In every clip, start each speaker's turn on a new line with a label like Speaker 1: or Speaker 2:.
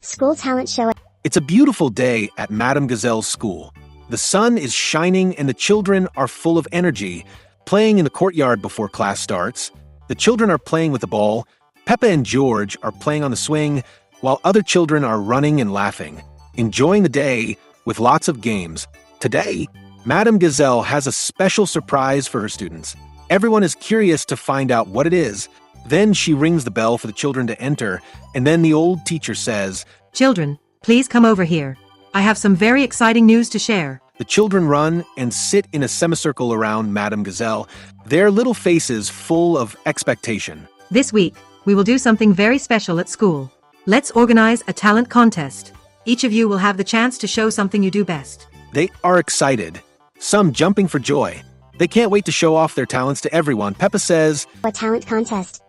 Speaker 1: School talent show.
Speaker 2: It's a beautiful day at Madame Gazelle's school. The sun is shining and the children are full of energy, playing in the courtyard before class starts. The children are playing with the ball. Peppa and George are playing on the swing, while other children are running and laughing, enjoying the day with lots of games. Today, Madame Gazelle has a special surprise for her students. Everyone is curious to find out what it is. Then she rings the bell for the children to enter, and then the old teacher says,
Speaker 3: "Children, please come over here. I have some very exciting news to share."
Speaker 2: The children run and sit in a semicircle around Madame Gazelle, their little faces full of expectation.
Speaker 3: This week, we will do something very special at school. Let's organize a talent contest. Each of you will have the chance to show something you do best.
Speaker 2: They are excited, some jumping for joy. They can't wait to show off their talents to everyone. Peppa says,
Speaker 1: "A talent contest.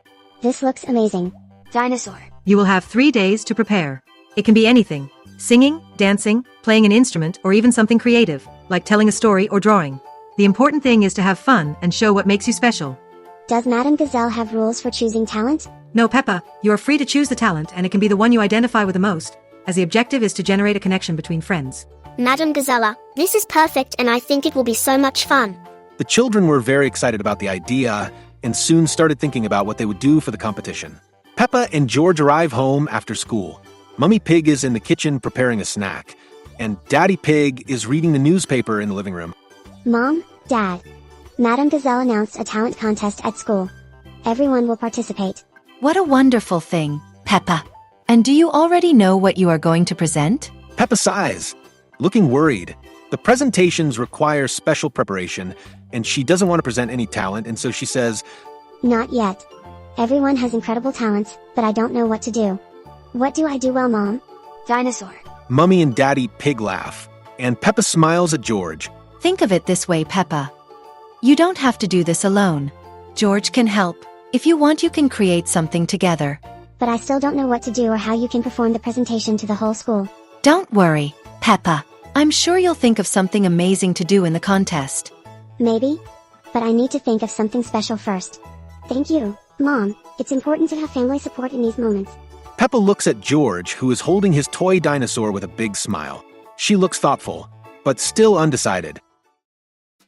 Speaker 1: This looks amazing."
Speaker 4: Dinosaur.
Speaker 3: You will have 3 days to prepare. It can be anything: singing, dancing, playing an instrument, or even something creative, like telling a story or drawing. The important thing is to have fun and show what makes you special.
Speaker 1: Does Madame Gazelle have rules for choosing talent?
Speaker 3: No, Peppa, you are free to choose the talent, and it can be the one you identify with the most, as the objective is to generate a connection between friends.
Speaker 4: Madame Gazelle, this is perfect and I think it will be so much fun.
Speaker 2: The children were very excited about the idea and soon started thinking about what they would do for the competition. Peppa and George arrive home after school. Mummy Pig is in the kitchen preparing a snack, and Daddy Pig is reading the newspaper in the living room.
Speaker 1: Mom, Dad. Madame Gazelle announced a talent contest at school. Everyone will participate.
Speaker 5: What a wonderful thing, Peppa. And do you already know what you are going to present?
Speaker 2: Peppa sighs, looking worried. The presentations require special preparation, and she doesn't want to present any talent, and so she says,
Speaker 1: Not yet. Everyone has incredible talents, but I don't know what to do. What do I do well, Mom?
Speaker 4: Dinosaur.
Speaker 2: Mummy and Daddy Pig laugh, and Peppa smiles at George.
Speaker 5: Think of it this way, Peppa. You don't have to do this alone. George can help. If you want, you can create something together.
Speaker 1: But I still don't know what to do or how you can perform the presentation to the whole school.
Speaker 5: Don't worry, Peppa. I'm sure you'll think of something amazing to do in the contest.
Speaker 1: Maybe. But I need to think of something special first. Thank you, Mom. It's important to have family support in these moments.
Speaker 2: Peppa looks at George, who is holding his toy dinosaur with a big smile. She looks thoughtful, but still undecided.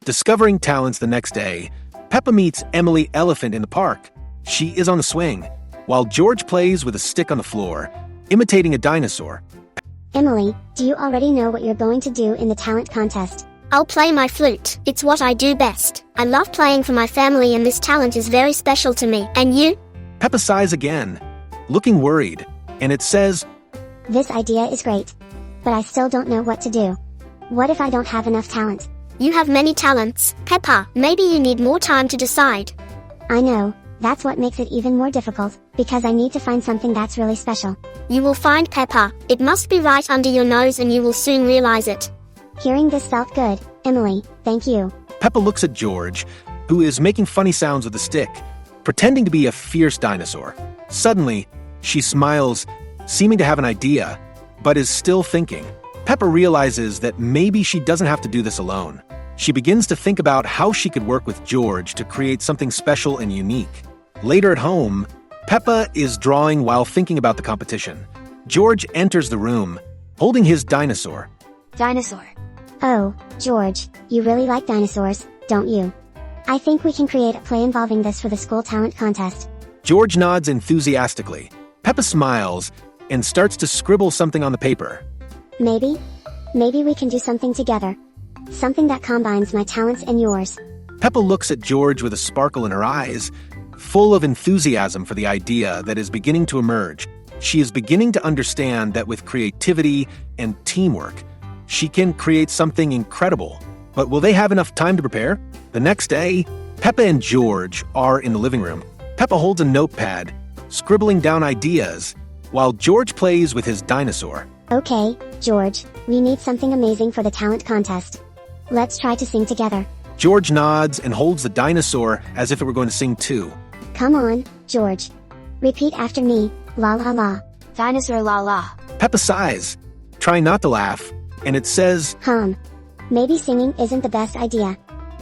Speaker 2: Discovering talents the next day, Peppa meets Emily Elephant in the park. She is on the swing, while George plays with a stick on the floor, imitating a dinosaur.
Speaker 1: Emily, do you already know what you're going to do in the talent contest?
Speaker 4: I'll play my flute. It's what I do best. I love playing for my family and this talent is very special to me. And you?
Speaker 2: Peppa sighs again, looking worried, and it says,
Speaker 1: This idea is great. But I still don't know what to do. What if I don't have enough talent?
Speaker 4: You have many talents, Peppa. Maybe you need more time to decide.
Speaker 1: I know. That's what makes it even more difficult, because I need to find something that's really special.
Speaker 4: You will find, Peppa. It must be right under your nose and you will soon realize it.
Speaker 1: Hearing this felt good, Emily, thank you.
Speaker 2: Peppa looks at George, who is making funny sounds with a stick, pretending to be a fierce dinosaur. Suddenly, she smiles, seeming to have an idea, but is still thinking. Peppa realizes that maybe she doesn't have to do this alone. She begins to think about how she could work with George to create something special and unique. Later at home, Peppa is drawing while thinking about the competition. George enters the room, holding his dinosaur.
Speaker 4: Dinosaur.
Speaker 1: Oh, George, you really like dinosaurs, don't you? I think we can create a play involving this for the school talent contest.
Speaker 2: George nods enthusiastically. Peppa smiles and starts to scribble something on the paper.
Speaker 1: Maybe we can do something together. Something that combines my talents and yours.
Speaker 2: Peppa looks at George with a sparkle in her eyes, full of enthusiasm for the idea that is beginning to emerge. She is beginning to understand that with creativity and teamwork, she can create something incredible. But will they have enough time to prepare? The next day, Peppa and George are in the living room. Peppa holds a notepad, scribbling down ideas, while George plays with his dinosaur.
Speaker 1: Okay, George, we need something amazing for the talent contest. Let's try to sing together.
Speaker 2: George nods and holds the dinosaur as if it were going to sing too.
Speaker 1: Come on, George. Repeat after me, la la la.
Speaker 4: Dinosaur la la.
Speaker 2: Peppa sighs, trying not to laugh, and it says,
Speaker 1: Maybe singing isn't the best idea.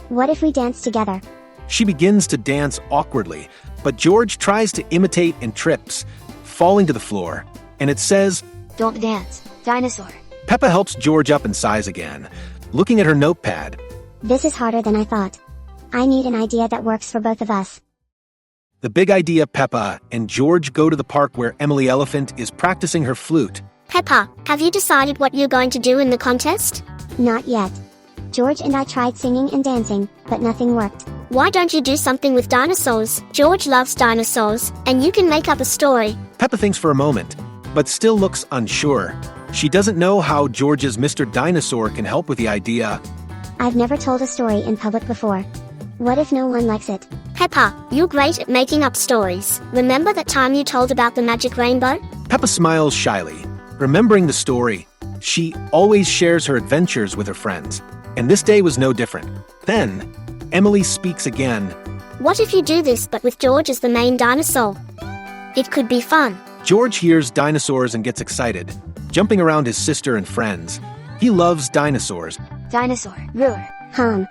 Speaker 1: What if we dance together?
Speaker 2: She begins to dance awkwardly, but George tries to imitate and trips, falling to the floor, and it says,
Speaker 6: Don't dance, dinosaur.
Speaker 2: Peppa helps George up in size again, looking at her notepad.
Speaker 1: This is harder than I thought. I need an idea that works for both of us.
Speaker 2: The big idea Peppa and George go to the park where Emily Elephant is practicing her flute.
Speaker 4: Peppa, have you decided what you're going to do in the contest?
Speaker 1: Not yet. George and I tried singing and dancing, but nothing worked.
Speaker 4: Why don't you do something with dinosaurs? George loves dinosaurs, and you can make up a story.
Speaker 2: Peppa thinks for a moment, but still looks unsure. She doesn't know how George's Mr. Dinosaur can help with the idea.
Speaker 1: I've never told a story in public before. What if no one likes it?
Speaker 4: Peppa, you're great at making up stories. Remember that time you told about the magic rainbow?
Speaker 2: Peppa smiles shyly, remembering the story. She always shares her adventures with her friends, and this day was no different. Then, Emily speaks again.
Speaker 4: What if you do this but with George as the main dinosaur? It could be fun.
Speaker 2: George hears dinosaurs and gets excited, jumping around his sister and friends. He loves dinosaurs.
Speaker 6: Dinosaur, roar.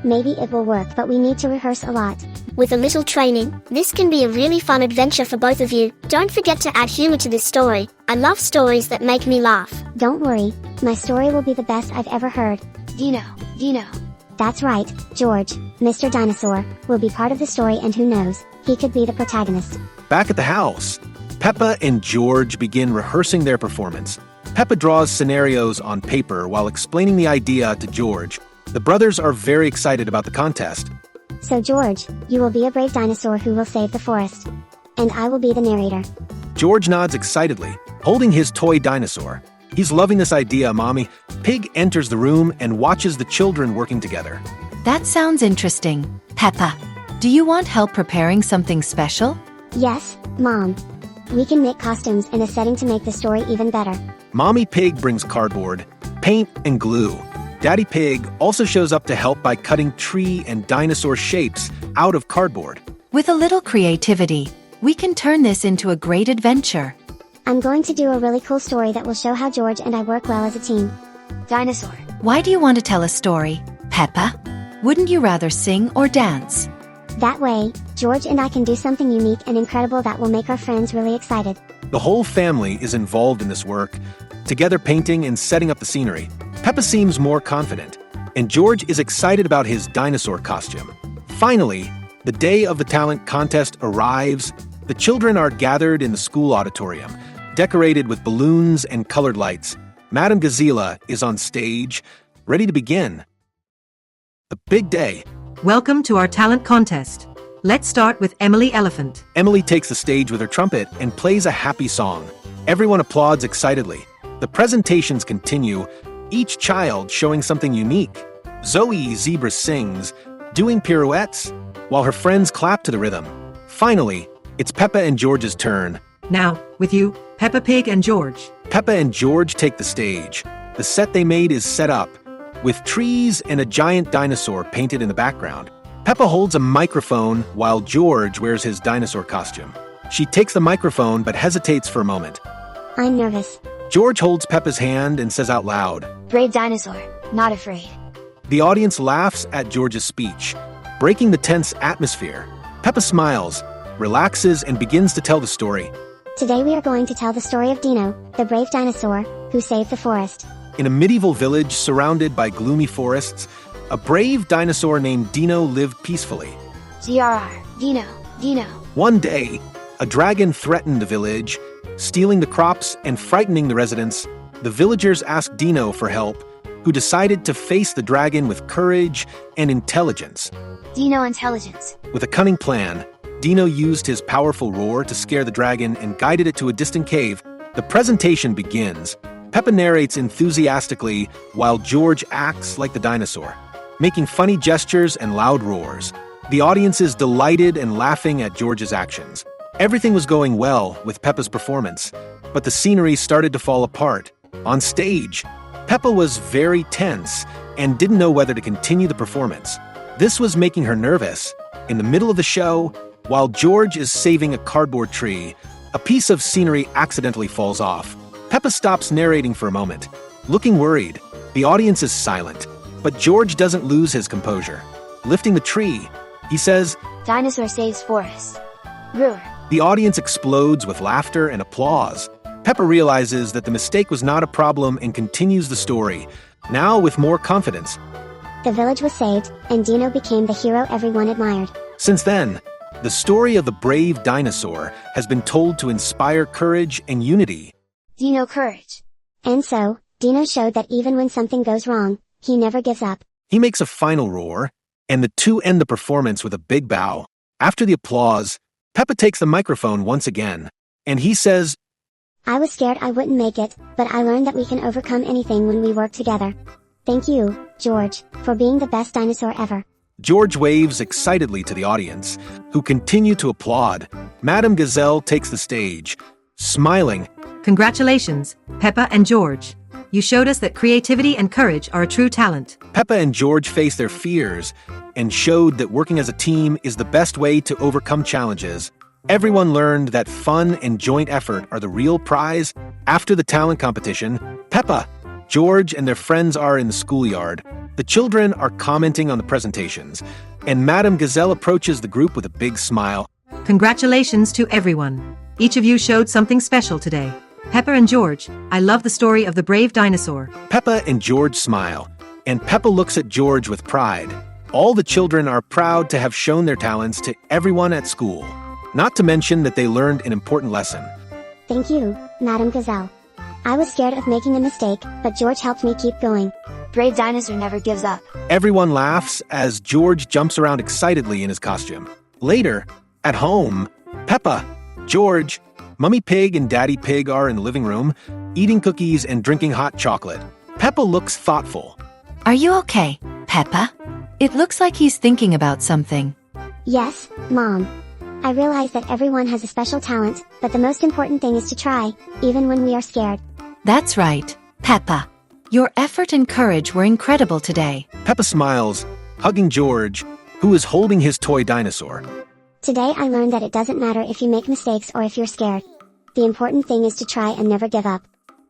Speaker 1: Maybe it will work, but we need to rehearse a lot.
Speaker 4: With a little training, this can be a really fun adventure for both of you. Don't forget to add humor to this story. I love stories that make me laugh.
Speaker 1: Don't worry, my story will be the best I've ever heard.
Speaker 6: Dino.
Speaker 1: That's right, George, Mr. Dinosaur, will be part of the story, and who knows, he could be the protagonist.
Speaker 2: Back at the house, Peppa and George begin rehearsing their performance. Peppa draws scenarios on paper while explaining the idea to George. The brothers are very excited about the contest.
Speaker 1: So George, you will be a brave dinosaur who will save the forest. And I will be the narrator.
Speaker 2: George nods excitedly, holding his toy dinosaur. He's loving this idea, Mommy. Pig enters the room and watches the children working together.
Speaker 5: That sounds interesting. Peppa, do you want help preparing something special?
Speaker 1: Yes, Mom. We can make costumes and a setting to make the story even better.
Speaker 2: Mommy Pig brings cardboard, paint, and glue. Daddy Pig also shows up to help by cutting tree and dinosaur shapes out of cardboard.
Speaker 5: With a little creativity, we can turn this into a great adventure.
Speaker 1: I'm going to do a really cool story that will show how George and I work well as a team.
Speaker 6: Dinosaur.
Speaker 5: Why do you want to tell a story, Peppa? Wouldn't you rather sing or dance?
Speaker 1: That way, George and I can do something unique and incredible that will make our friends really excited.
Speaker 2: The whole family is involved in this work, together painting and setting up the scenery. Peppa seems more confident, and George is excited about his dinosaur costume. Finally, the day of the talent contest arrives. The children are gathered in the school auditorium, decorated with balloons and colored lights. Madame Gazelle is on stage, ready to begin. The big day.
Speaker 3: Welcome to our talent contest. Let's start with Emily Elephant.
Speaker 2: Emily takes the stage with her trumpet and plays a happy song. Everyone applauds excitedly. The presentations continue, each child showing something unique. Zoe Zebra sings, doing pirouettes, while her friends clap to the rhythm. Finally, it's Peppa and George's turn.
Speaker 3: Now, with you, Peppa Pig and George.
Speaker 2: Peppa and George take the stage. The set they made is set up, with trees and a giant dinosaur painted in the background. Peppa holds a microphone while George wears his dinosaur costume. She takes the microphone but hesitates for a moment.
Speaker 1: I'm nervous.
Speaker 2: George holds Peppa's hand and says out loud,
Speaker 6: Brave dinosaur, not afraid.
Speaker 2: The audience laughs at George's speech, breaking the tense atmosphere. Peppa smiles, relaxes, and begins to tell the story.
Speaker 1: Today we are going to tell the story of Dino, the brave dinosaur, who saved the forest.
Speaker 2: In a medieval village surrounded by gloomy forests, a brave dinosaur named Dino lived peacefully.
Speaker 6: GRR, Dino.
Speaker 2: One day, a dragon threatened the village, stealing the crops and frightening the residents. The villagers asked Dino for help, who decided to face the dragon with courage and intelligence.
Speaker 6: Dino intelligence.
Speaker 2: With a cunning plan, Dino used his powerful roar to scare the dragon and guided it to a distant cave. The presentation begins. Peppa narrates enthusiastically while George acts like the dinosaur, making funny gestures and loud roars. The audience is delighted and laughing at George's actions. Everything was going well with Peppa's performance, but the scenery started to fall apart. On stage, Peppa was very tense and didn't know whether to continue the performance. This was making her nervous. In the middle of the show, while George is saving a cardboard tree, a piece of scenery accidentally falls off. Peppa stops narrating for a moment. Looking worried, the audience is silent, but George doesn't lose his composure. Lifting the tree, he says,
Speaker 6: Dinosaur saves forest. Roar.
Speaker 2: The audience explodes with laughter and applause. Peppa realizes that the mistake was not a problem and continues the story, now with more confidence.
Speaker 1: The village was saved, and Dino became the hero everyone admired.
Speaker 2: Since then, the story of the brave dinosaur has been told to inspire courage and unity.
Speaker 6: Dino courage.
Speaker 1: And so, Dino showed that even when something goes wrong, he never gives up.
Speaker 2: He makes a final roar, and the two end the performance with a big bow. After the applause, Peppa takes the microphone once again, and he says,
Speaker 1: I was scared I wouldn't make it, but I learned that we can overcome anything when we work together. Thank you, George, for being the best dinosaur ever.
Speaker 2: George waves excitedly to the audience, who continue to applaud. Madame Gazelle takes the stage, smiling.
Speaker 3: Congratulations, Peppa and George. You showed us that creativity and courage are a true talent.
Speaker 2: Peppa and George face their fears and showed that working as a team is the best way to overcome challenges. Everyone learned that fun and joint effort are the real prize. After the talent competition, Peppa, George, and their friends are in the schoolyard. The children are commenting on the presentations, and Madame Gazelle approaches the group with a big smile.
Speaker 3: Congratulations to everyone. Each of you showed something special today. Peppa and George, I love the story of the brave dinosaur.
Speaker 2: Peppa and George smile, and Peppa looks at George with pride. All the children are proud to have shown their talents to everyone at school, not to mention that they learned an important lesson.
Speaker 1: Thank you, Madame Gazelle. I was scared of making a mistake, but George helped me keep going.
Speaker 6: Brave dinosaur never gives up.
Speaker 2: Everyone laughs as George jumps around excitedly in his costume. Later, at home, Peppa, George, Mummy Pig and Daddy Pig are in the living room, eating cookies and drinking hot chocolate. Peppa looks thoughtful.
Speaker 5: Are you okay, Peppa? It looks like he's thinking about something.
Speaker 1: Yes, Mom. I realize that everyone has a special talent, but the most important thing is to try, even when we are scared.
Speaker 5: That's right, Peppa. Your effort and courage were incredible today.
Speaker 2: Peppa smiles, hugging George, who is holding his toy dinosaur.
Speaker 1: Today I learned that it doesn't matter if you make mistakes or if you're scared. The important thing is to try and never give up.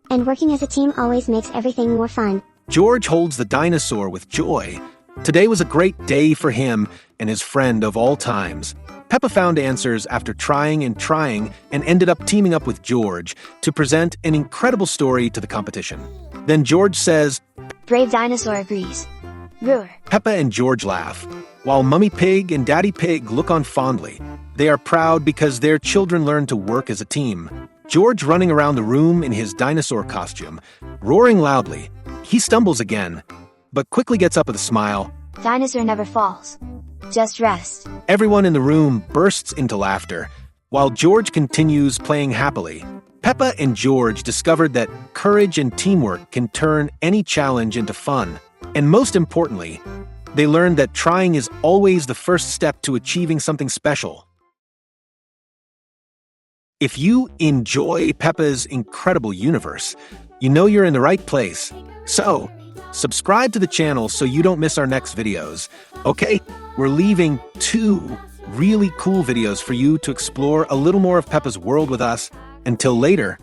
Speaker 1: And working as a team always makes everything more fun.
Speaker 2: George holds the dinosaur with joy. Today was a great day for him and his friend of all times. Peppa found answers after trying and ended up teaming up with George to present an incredible story to the competition. Then George says,
Speaker 6: Brave dinosaur agrees. Roar.
Speaker 2: Peppa and George laugh, while Mummy Pig and Daddy Pig look on fondly. They are proud because their children learned to work as a team. George running around the room in his dinosaur costume, roaring loudly. He stumbles again, but quickly gets up with a smile.
Speaker 6: Dinosaur never falls. Just rest.
Speaker 2: Everyone in the room bursts into laughter, while George continues playing happily. Peppa and George discovered that courage and teamwork can turn any challenge into fun. And most importantly, they learned that trying is always the first step to achieving something special. If you enjoy Peppa's incredible universe, you know you're in the right place. So, subscribe to the channel so you don't miss our next videos. Okay, we're leaving 2 really cool videos for you to explore a little more of Peppa's world with us. Until later.